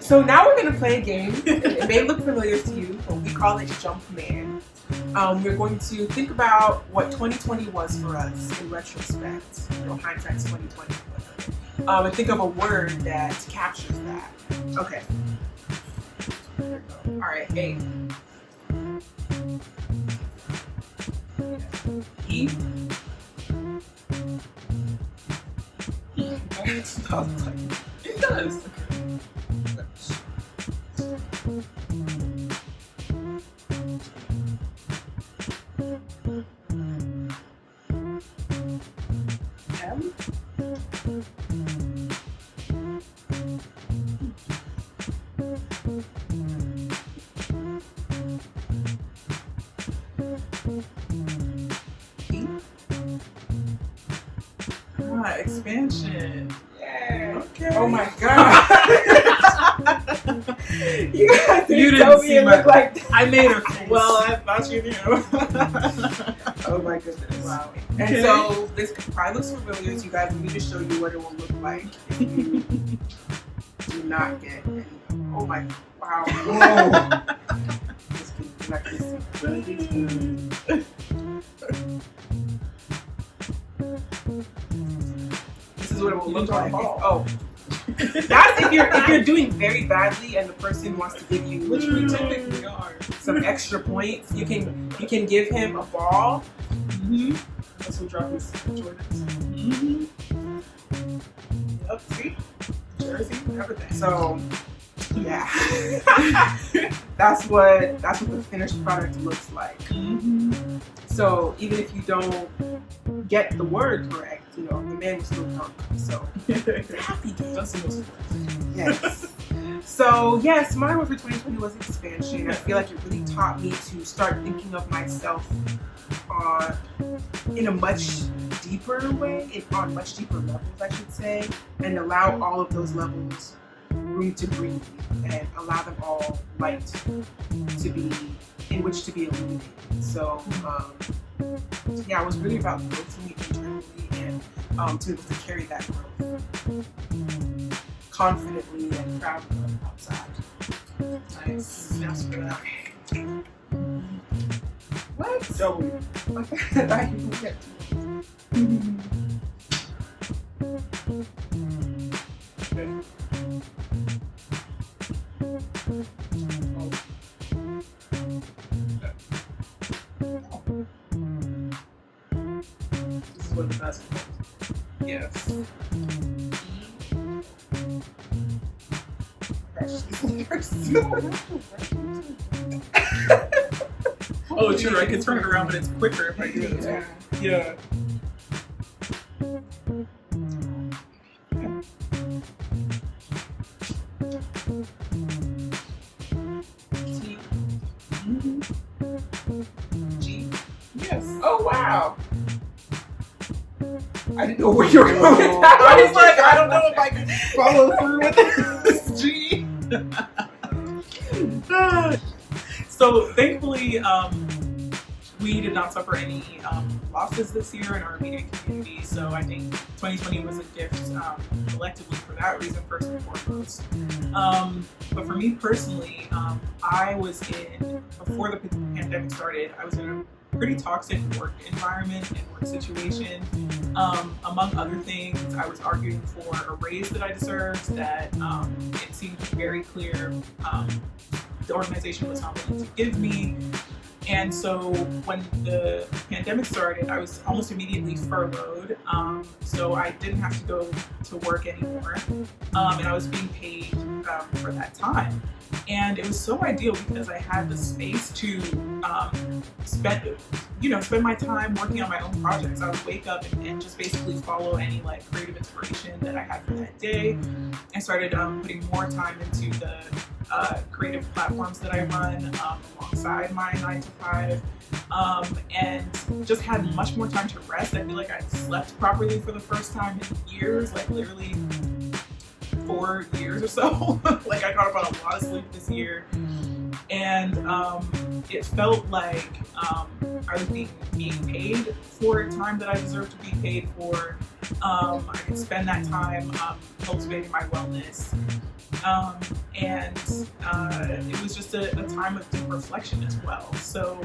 So now we're going to play a game. It may look familiar to you, but we call it Jumpman. We're going to think about what 2020 was for us in retrospect. Hindsight's 2020. And think of a word that captures that. Okay. There we go. All right. A. E. It does. M. P. Expansion. Yeah. Okay. Oh my god. You guys didn't tell me see it looked like that. I made a face. Well, I thought you knew. Oh my goodness. Wow. And Okay. so this probably looks familiar to you guys. We need to show you what it will look like if you do not get any. Oh my, wow. Whoa. Just kidding, you're not gonna see. This is what it will look like. Oh. That's if you're doing very badly and the person wants to give you, Which we typically are. some extra points. You can give him a ball. Mm-hmm. That's what drop his Jordans. Mm-hmm. Yep, see? Jersey, everything. So yeah. that's what the finished product looks like. Mm-hmm. So even if you don't get the word correct, the man was still drunk. So happy game. That's the most important. Yes. So yes, my word for 2020 was expansion. I feel like it really taught me to start thinking of myself in a much deeper way, on much deeper levels, I should say, and allow all of those levels room to breathe and allow them all light to be in which to be illuminated. So yeah, it was really about growth for me internally and to be able to carry that growth confidently and proudly on the outside. Nice. That's for that. What? W. Okay, I can get to it. Okay. This is what the basketball is. Yes. Oh, true. I can turn it around, but it's quicker if I do it. Yeah. Yeah. T. G. Yes. Oh wow! I didn't know where you were going with that. I was like, I don't know if I can follow through with this. G. So thankfully, we did not suffer any losses this year in our immediate community. So I think 2020 was a gift collectively for that reason, first and foremost. But for me personally, I was before the pandemic started, I was in a pretty toxic work environment and work situation. Among other things, I was arguing for a raise that I deserved, that it seemed very clear the organization was not willing to give me. And so when the pandemic started, I was almost immediately furloughed. So I didn't have to go to work anymore. And I was being paid for that time. And it was so ideal because I had the space to spend my time working on my own projects. I would wake up and just basically follow any creative inspiration that I had for that day. I started putting more time into the creative platforms that I run alongside my 9 to 5, and just had much more time to rest. I feel like I slept properly for the first time in years, literally 4 years or so. I caught up on a lot of sleep this year, and it felt like I was being paid for time that I deserved to be paid for. I could spend that time cultivating my wellness. and it was just a time of deep reflection as well. So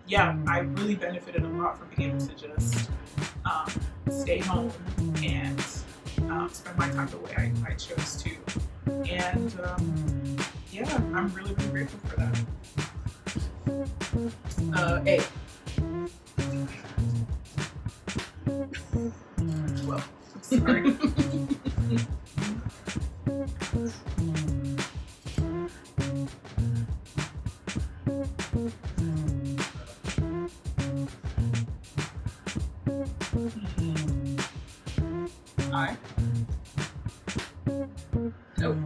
yeah, I really benefited a lot from being able to just stay home and spend my time the way I chose to. And yeah, I'm really, really grateful for that. A. Well, sorry. I. Nope.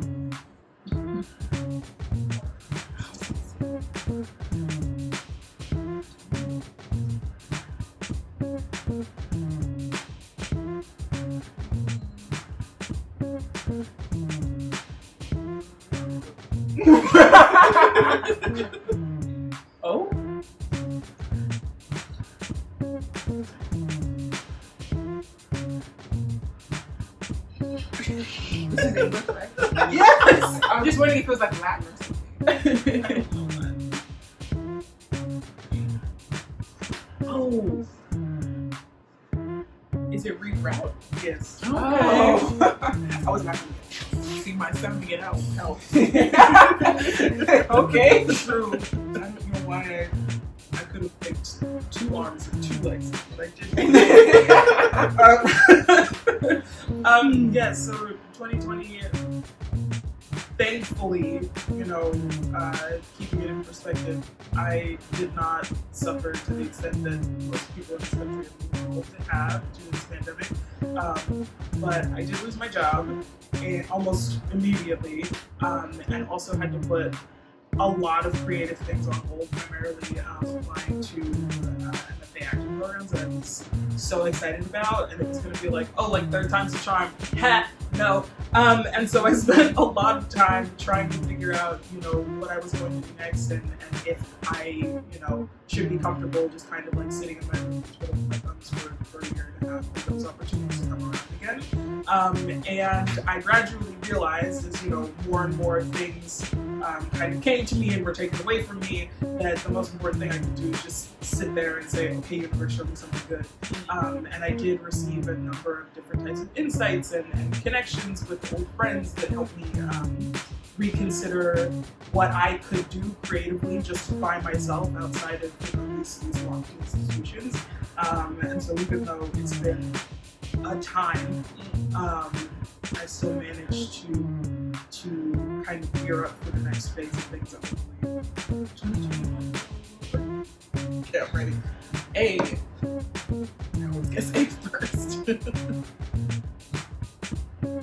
Oh. This is English, right? Yes! I'm just wondering if it was like Latin or something. Oh. Is it reroute? Yes. Okay. Oh. I was not going to see my sounding it out helps. Okay. True. I don't know why I could have picked 2 arms and 2 legs, but I didn't. Yeah, so 2020, thankfully, keeping it in perspective, I did not suffer to the extent that most people in this country have due to this pandemic. But I did lose my job almost immediately, and also had to put a lot of creative things on hold, primarily applying to MFA acting programs that I was so excited about, and it was going to be like, oh, like 3rd time's the charm. Ha! No. And so I spent a lot of time trying to figure out, what I was going to do next, and if I, should be comfortable just kind of like sitting in my room twiddling my thumbs for a year and a half for those opportunities to come around again. And I gradually realized as, more and more things kind of came to me and were taken away from me, that the most important thing I could do is just sit there and say, okay, universe, show me something good. And I did receive a number of different types of insights and connections with old friends that helped me reconsider what I could do creatively just by myself outside of these lofty institutions. And so even though it's been a time, I still managed to kind of gear up for the next phase of things that we're doing. Okay, I'm ready. A. I always guess A first.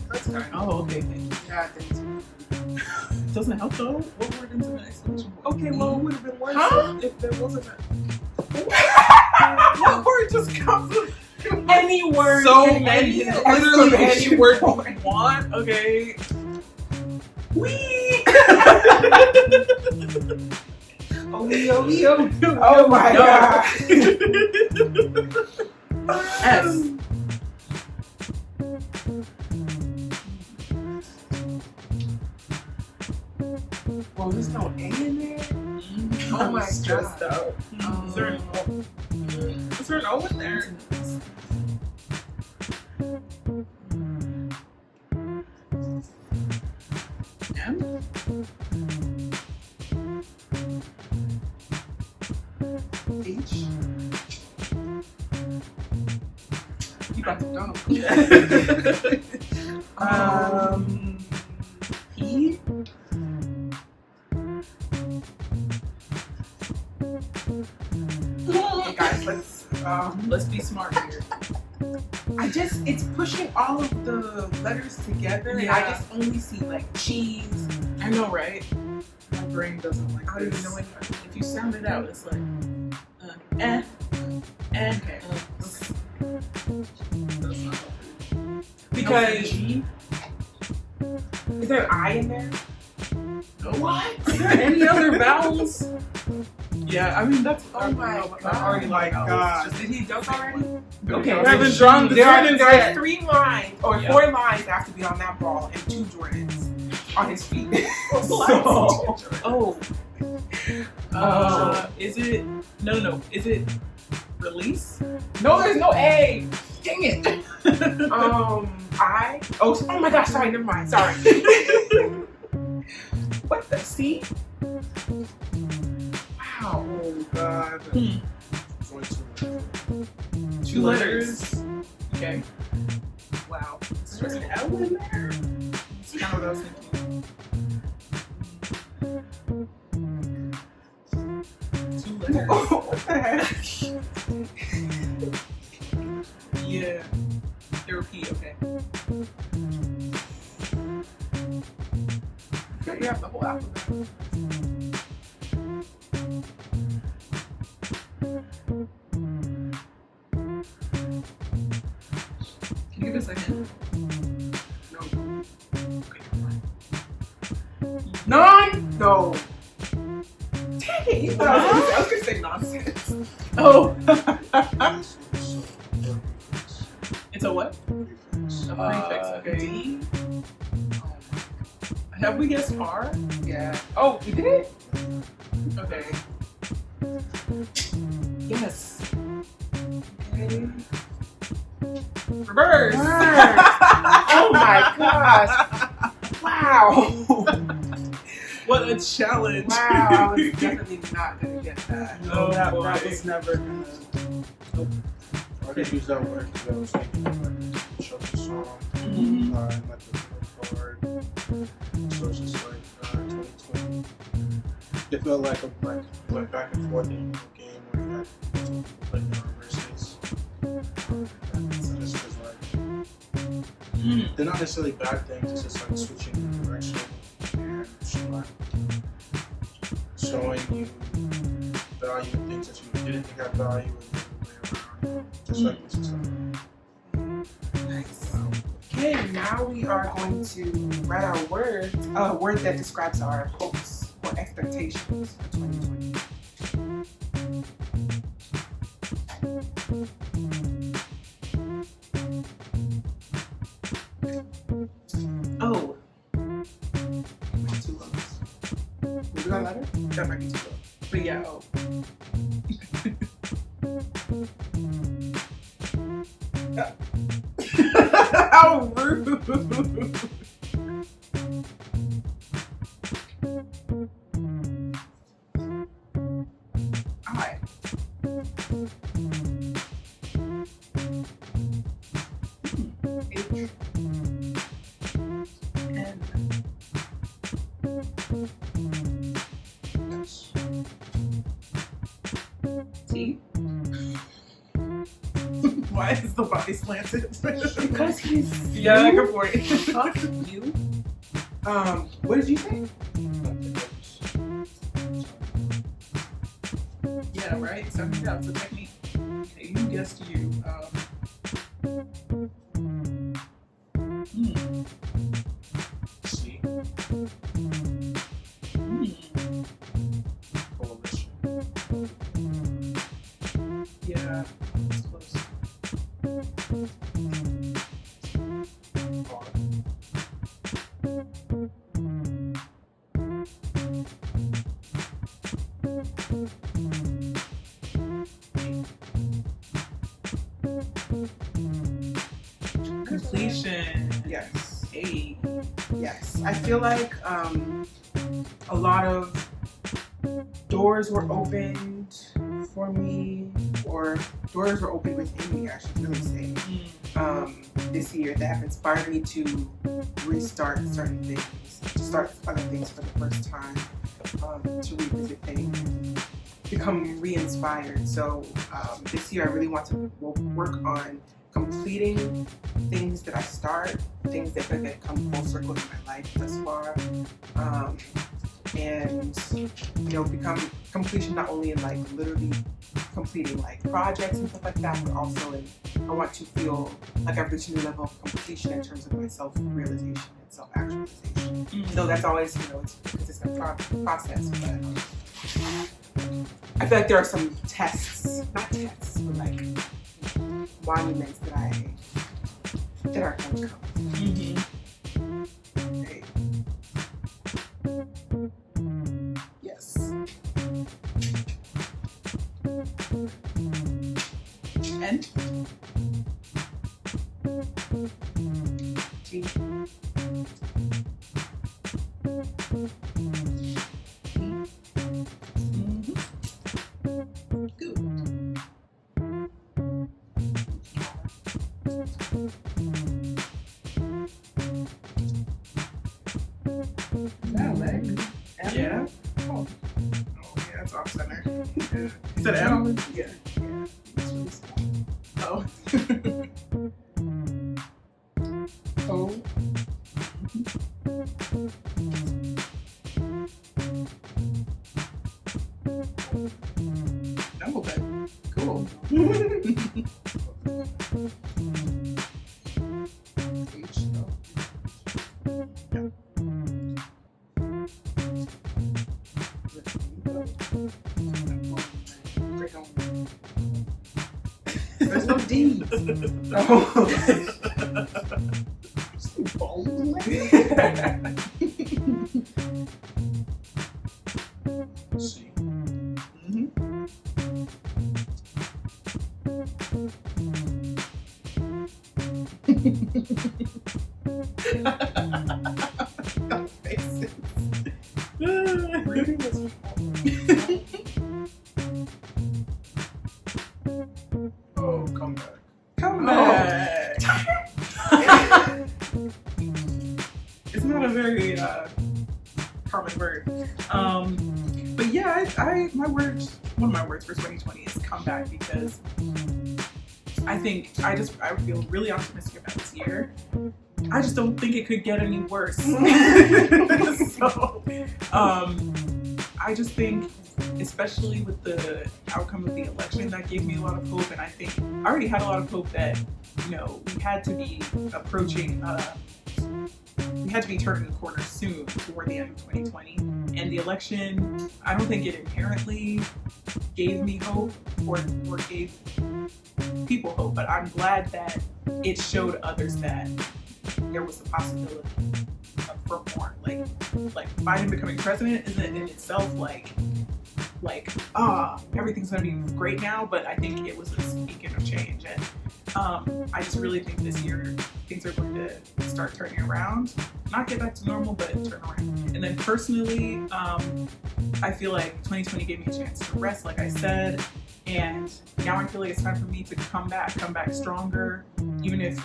That's fine. Oh, okay, thank you. Yeah, thanks. Doesn't help though. What word into the exclamation point? Okay, well, it would have been worse if there wasn't a... What word just comes with any word? So many, literally any word you want. Okay. Wee. Oh my god. S. Well, there's no A in there. Oh my stressed god. out. Is there an O? Is there an O in there? M? H? You about to dump. E? Hey guys, let's be smart here. It's pushing all of the letters together, and I just only see like cheese. I know, right? My brain doesn't like I don't this. even know any. If you sound it out, it's like eh. Okay. That's not helpful. Because is there an I in there? What? Is there any other vowels? Yeah, I mean that's. Oh my god! I'm already like, God. Did he joke already? Okay, I haven't drawn the there Jordans are yet. 3 lines or 4 lines that have to be on that ball and 2 Jordans. on his feet. Oh. Is it? No. Is it release? No, there's no A. Dang it. I. Oh my gosh. Sorry. Never mind. Sorry. What the C? Wow. Oh God. It's only Two letters. Okay. Wow. Is there an L in there? That's kind of what I was thinking. Two letters. Oh, what the heck? Yeah. Therapy. Okay. Yeah, you have the whole alphabet. Can you give us a hint? No. None? No. Dang it. You thought I was going to say nonsense. Oh. prefix. It's a what? Prefix. A prefix. Okay. D? Have we guessed R? Yeah. Oh, we did it? Okay. Yes. Okay. Reverse. Oh my gosh. Wow. What a challenge. Wow. I was definitely not going to get that. Oh, that boy. was never gonna. Nope. I could use that word because I was thinking of like the children's song, Mhm. and like the middle card. So it's just like 2020. It felt like a went back and forth in the game where you had like verses. So just because like they're not necessarily bad things. It's just like switching direction and showing you value in things that you didn't think had value and the other way around. Just like this is Nice. Okay, now we are going to write our words, a word that describes our hopes or expectations for 2020. Oh. Too low. Was that letter? That might be too low. But yeah, oh. How rude. I. H. N. H. T. Why is the body slanted? Because he's. Yeah, go for it. Fuck you. What did you say? Yeah, right? So yeah, it's a technique. Okay, you guessed you. C. Coalition. Yeah, it's close. R. Completion. Yes. A. Yes. I feel like a lot of doors were opened for me, or doors were opened within me, I should really say, this year that have inspired me to restart certain things, to start other things for the first time, to revisit things, become re-inspired. So this year I really want to work on completing things that I start, things that have come full circle in my life thus far, and become completion not only in like literally completing like projects and stuff like that, but also I want to feel like I've reached a new level of completion in terms of my self-realization and self-actualization. So that's always it's a consistent process, but I feel like there are some tests, not tests, but like monuments that are going to come. Mm-hmm. Okay. N. T. Good. Is that a leg? Yeah. Oh. Oh, yeah, it's off center. Yeah. You said M? Yeah. It's really small. Oh. O. Double bed. Cool. H. There's no D. Oh. C. Mhm. Faces. Reading is Oh, come back. Come Oh. back. It's not a very common word. But yeah, one of my words for 2020 is comeback, because I think I feel really optimistic about this year. I just don't think it could get any worse. So, I just think, especially with the outcome of the election, that gave me a lot of hope. And I think I already had a lot of hope that, we had to be approaching, we had to be turning the corner soon toward the end of 2020. And the election, I don't think it inherently gave me hope or gave people hope, but I'm glad that it showed others that there was a possibility for more. Like Biden becoming president isn't in itself everything's gonna be great now, but I think it was a beacon of change. And I just really think this year things are going to start turning around. Not get back to normal, but turn around. And then personally, I feel like 2020 gave me a chance to rest, like I said. And now I feel like it's time for me to come back stronger, even if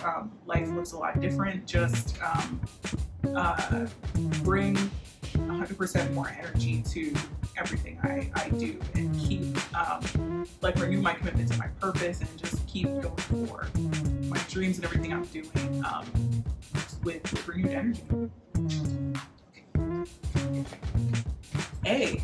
life looks a lot different. Just bring 100% more energy to everything I do, and keep renew my commitment to my purpose, and just keep going for my dreams and everything I'm doing with renewed energy. A.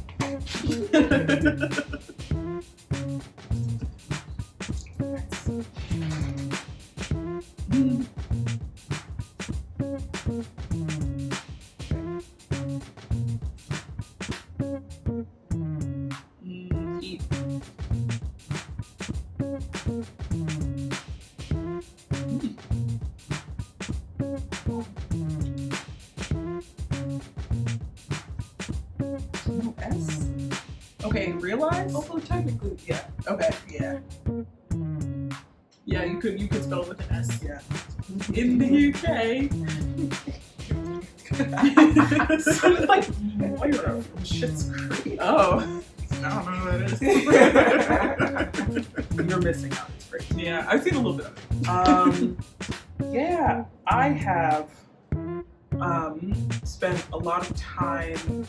Eat. No S? Okay, realize? although technically, yeah. Okay, yeah. Yeah, you could spell it with an S. Yeah. In the UK. Sounded like Moira from Schitt's Creek. Oh. I don't know who that is. You're missing out. It's great. Yeah, I've seen a little bit of it. Yeah, I have spent a lot of time.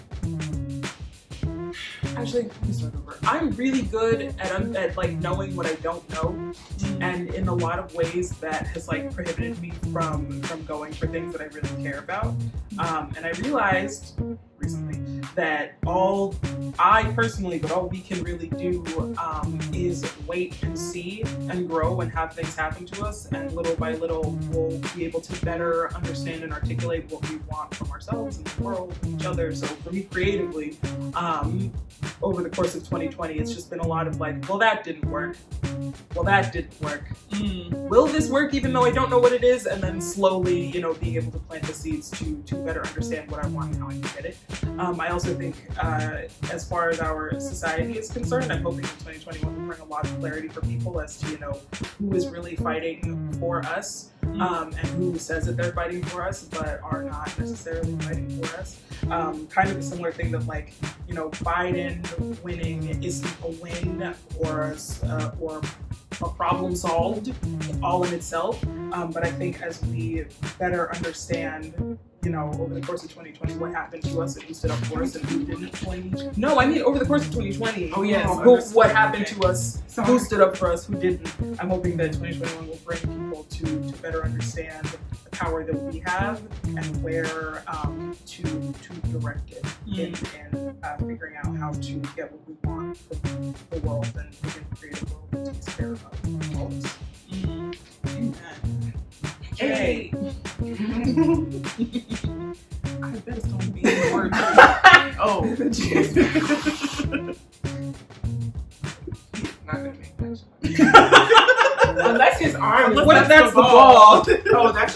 Actually, let me start over. I'm really good at like knowing what I don't know, and in a lot of ways that has like prohibited me from going for things that I really care about. And I realized recently that all we can really do is wait and see and grow and have things happen to us, and little by little we'll be able to better understand and articulate what we want from ourselves and the world and each other. So for me creatively, over the course of 2020, it's just been a lot of like, well, that didn't work. Well, that didn't work. Will this work even though I don't know what it is? And then slowly, being able to plant the seeds to better understand what I want and how I can get it. I also think, as far as our society is concerned, I'm hoping that 2021 will bring a lot of clarity for people as to, who is really fighting for us, and who says that they're fighting for us, but are not necessarily fighting for us. Kind of a similar thing that, like, Biden winning isn't a win or a problem solved all in itself. But I think as we better understand, over the course of 2020, what happened to us and who stood up for us and who didn't. No, I mean over the course of 2020. Oh yes. What happened to us, who stood up for us, who didn't. I'm hoping that 2021 will bring people to better understand the power that we have and where to direct it in figuring out how to get what we want from the world and begin to create a world that takes care of all of us. Amen. Hey. I bet it's going to be in the word. Oh. Not gonna make that shot. Unless his arm. What? That's the ball. Oh, that's.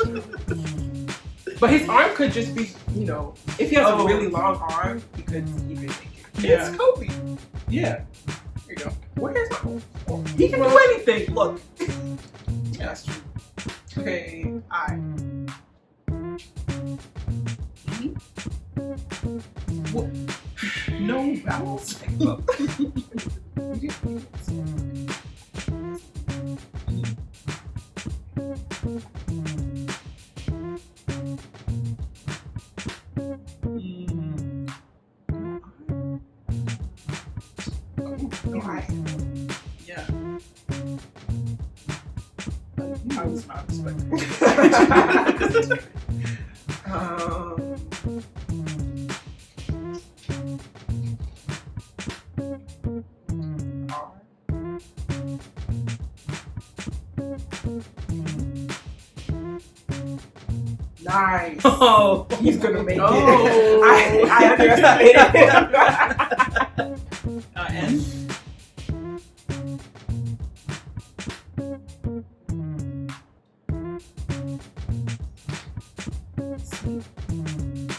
But his arm could just be, if he has a really long arm, he could even make it. Yeah. It's Kobe. Yeah. Here you go. Where's my arm? He can do anything. Look. Yeah, that's true. Okay, I. What? No vowels. Yeah. I was not expecting. Nice. Oh, He's gonna make it. Oh. I underestimated him. N.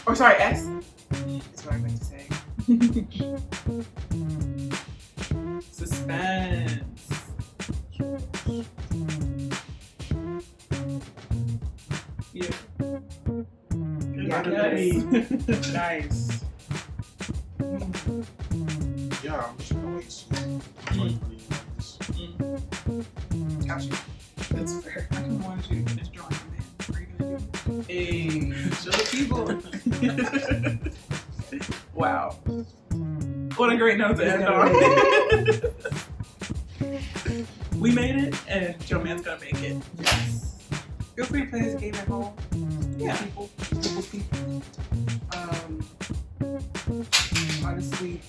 Or sorry, S. That's what I meant to say. Suspense. Yeah. Yes. Nice. Yeah, I'm just gonna wait to see what Got you. That's fair. I kind of wanted you to finish drawing the man. What are you gonna do? Hey, show the people. Wow. What a great note to end on. We made it, and Jumpman's gonna make it. Yes. Feel free to play this game at home. Yeah. People. Honestly,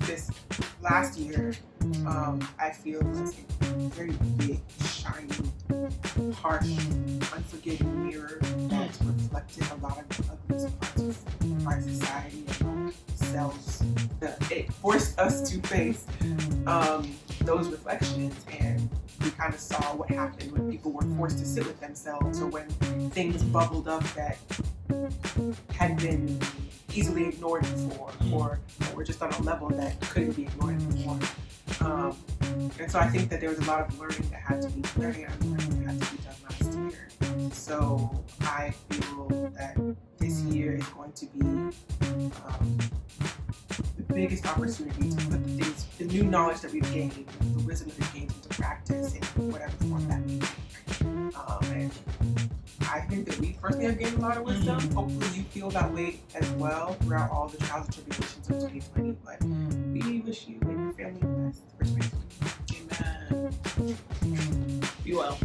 this last year, I feel was a very big, shiny, harsh, unforgiving mirror that's reflected a lot of ugly parts of our society and ourselves. It forced us to face those reflections, and we kind of saw what happened when people were forced to sit with themselves, or when things bubbled up that had been easily ignored before, or that were just on a level that couldn't be ignored anymore. And so I think that there was a lot of learning that had to be done last year. So I feel that this year is going to be the biggest opportunity to put the new knowledge that we've gained, the wisdom that we've gained into practice in whatever form that may take. And I think that we personally have gained a lot of wisdom. Hopefully you feel that way as well throughout all the trials and tribulations of 2020. But we wish you and your family the best for 2020. Amen. Be well.